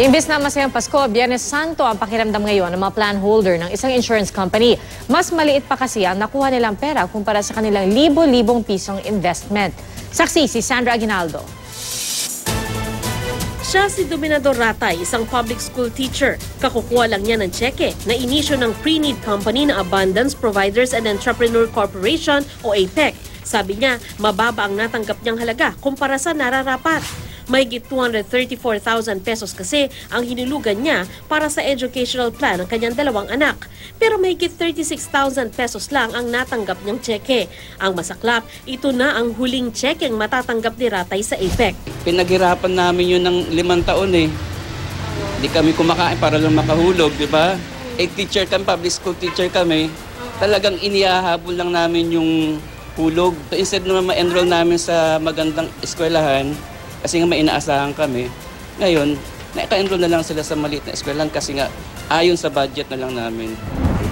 Imbes na masayang Pasko, Biyernes Santo ang pakiramdam ngayon ng mga plan holder ng isang insurance company. Mas maliit pa kasi ang nakuha nilang pera kumpara sa kanilang libo-libong pisong investment. Saksi si Sandra Aguinaldo. Siya si Dominador Ratay, isang public school teacher. Kakukuha lang niya ng tseke na inisyo ng pre-need company na Abundance Providers and Entrepreneur Corporation o APEC. Sabi niya, mababa ang natanggap niyang halaga kumpara sa nararapat. Mahigit 234,000 pesos kasi ang hinulugan niya para sa educational plan ng kanyang dalawang anak. Pero mahigit 36,000 pesos lang ang natanggap niyang tseke. Ang masaklap, ito na ang huling tsekeng matatanggap ni Ratay sa APEC. Pinaghirapan namin yun ng 5 taon eh. Hindi kami kumakain para lang makahulog, di ba? Teacher kami, public school teacher kami. Talagang inihahabol lang namin yung hulog. Instead na ma-enroll namin sa magandang eskwelahan, kasi nga may inaasahan kami. Ngayon, naka-enroll na lang sila sa maliit na eskwelahan kasi nga ayon sa budget na lang namin.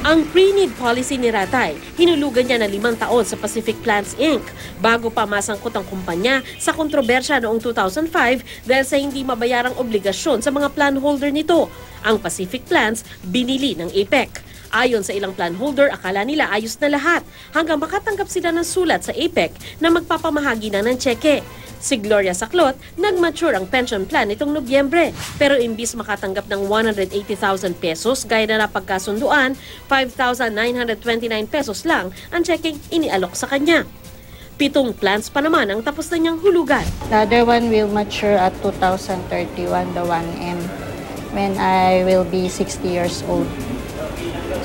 Ang pre-need policy ni Ratay, hinulugan niya na 5 taon sa Pacific Plans Inc. bago pa masangkot ang kumpanya sa kontrobersya noong 2005 dahil sa hindi mabayarang obligasyon sa mga plan holder nito. Ang Pacific Plans binili ng APEC. Ayon sa ilang plan holder, akala nila ayos na lahat hanggang makatanggap sila ng sulat sa APEC na magpapamahagi na ng tseke. Si Gloria Saclot, nag-mature ang pension plan nitong Nobyembre. Pero imbis makatanggap ng 180,000 pesos gaya na napagkasunduan, 5,929 pesos lang ang tsekeng inialok sa kanya. 7 plans pa naman ang tapos na niyang hulugan. The other one will mature at 2031, the 1M, when I will be 60 years old.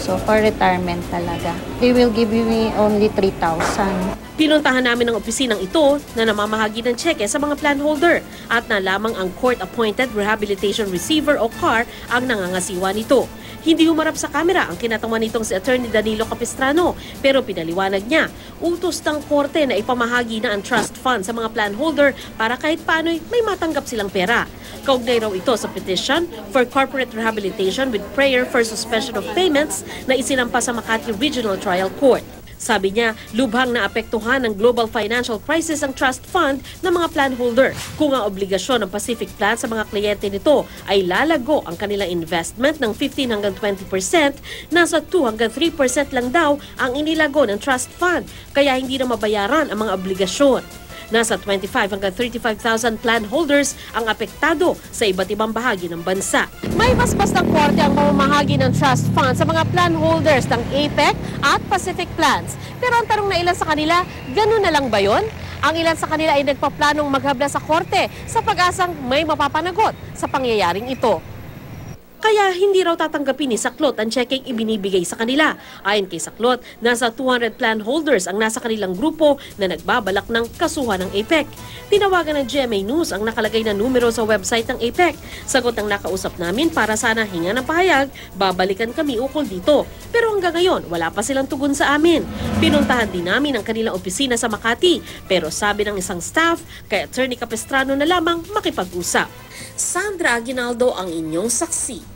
So for retirement talaga. They will give me only 3,000. Pinuntahan namin ang opisinang ito na namamahagi ng tseke sa mga plan holder at nalamang ang Court-Appointed Rehabilitation Receiver o CAR ang nangangasiwa nito. Hindi humarap sa kamera ang kinatawan nitong si Attorney Danilo Capistrano pero pinaliwanag niya, utos ng korte na ipamahagi na ang trust fund sa mga plan holder para kahit paano'y may matanggap silang pera. Kaugnay raw ito sa petition for corporate rehabilitation with prayer for suspension of payments na isinampa sa Makati Regional Trial Court. Sabi niya, lubhang naapektuhan ng global financial crisis ang trust fund ng mga plan holder. Kung ang obligasyon ng Pacific Plan sa mga kliyente nito ay lalago ang kanilang investment ng 15 hanggang 20%, nasa 2 hanggang 3% lang daw ang inilago ng trust fund, kaya hindi na mabayaran ang mga obligasyon. Nasa 25 hanggang 35,000 plan holders ang apektado sa iba't ibang bahagi ng bansa. May basbas ng korte ang mamamahagi ng trust fund sa mga plan holders ng APEC at Pacific Plans. Pero ang tanong na ilan sa kanila, ganun na lang ba yun? Ang ilan sa kanila ay nagpaplanong maghabla sa korte sa pag-asang may mapapanagot sa pangyayaring ito. Kaya hindi raw tatanggapin ni Saclot ang tsekeng ibinibigay sa kanila. Ayon kay Saclot, nasa 200 plan holders ang nasa kanilang grupo na nagbabalak ng kasuhan ng APEC. Tinawagan ng GMA News ang nakalagay na numero sa website ng APEC. Sagot ng nakausap namin para sana hinga ng pahayag, babalikan kami ukol dito. Pero hanggang ngayon, wala pa silang tugon sa amin. Pinuntahan din namin ang kanilang opisina sa Makati, pero sabi ng isang staff, kay Attorney Capistrano na lamang makipag-usap. Sandra Aguinaldo ang inyong saksi.